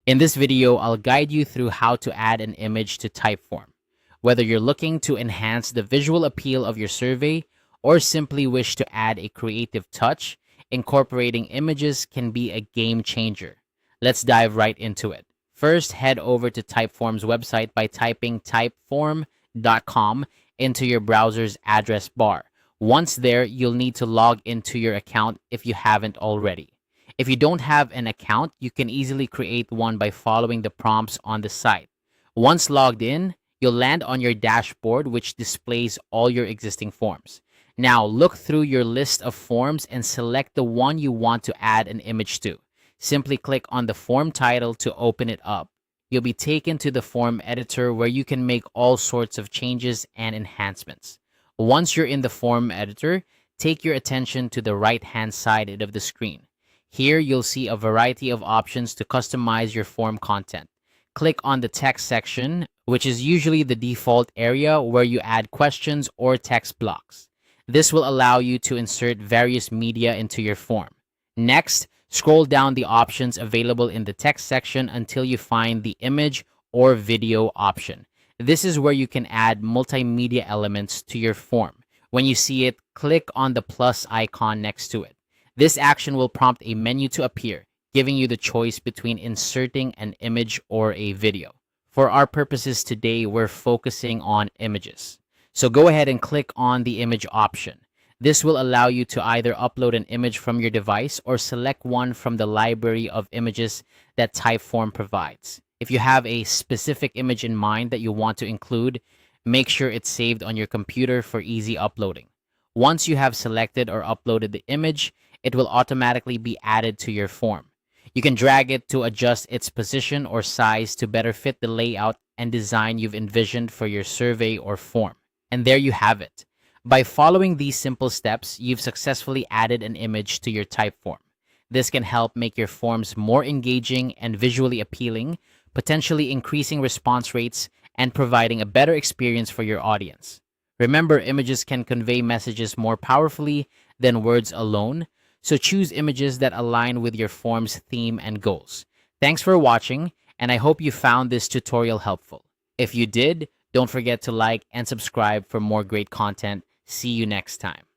In this video, I'll guide you through how to add an image to Typeform. Whether you're looking to enhance the visual appeal of your survey or simply wish to add a creative touch, incorporating images can be a game changer. Let's dive right into it. First, head over to Typeform's website by typing typeform.com into your browser's address bar. Once there, you'll need to log into your account if you haven't already. If you don't have an account, you can easily create one by following the prompts on the site. Once logged in, you'll land on your dashboard, which displays all your existing forms. Now, look through your list of forms and select the one you want to add an image to. Simply click on the form title to open it up. You'll be taken to the form editor where you can make all sorts of changes and enhancements. Once you're in the form editor, take your attention to the right-hand side of the screen. Here, you'll see a variety of options to customize your form content. Click on the text section, which is usually the default area where you add questions or text blocks. This will allow you to insert various media into your form. Next, scroll down the options available in the text section until you find the image or video option. This is where you can add multimedia elements to your form. When you see it, click on the plus icon next to it. This action will prompt a menu to appear, giving you the choice between inserting an image or a video. For our purposes today, we're focusing on images. So go ahead and click on the image option. This will allow you to either upload an image from your device or select one from the library of images that Typeform provides. If you have a specific image in mind that you want to include, make sure it's saved on your computer for easy uploading. Once you have selected or uploaded the image, it will automatically be added to your form. You can drag it to adjust its position or size to better fit the layout and design you've envisioned for your survey or form. And there you have it. By following these simple steps, you've successfully added an image to your Typeform. This can help make your forms more engaging and visually appealing, potentially increasing response rates and providing a better experience for your audience. Remember, images can convey messages more powerfully than words alone, so choose images that align with your form's theme and goals. Thanks for watching, and I hope you found this tutorial helpful. If you did, don't forget to like and subscribe for more great content. See you next time.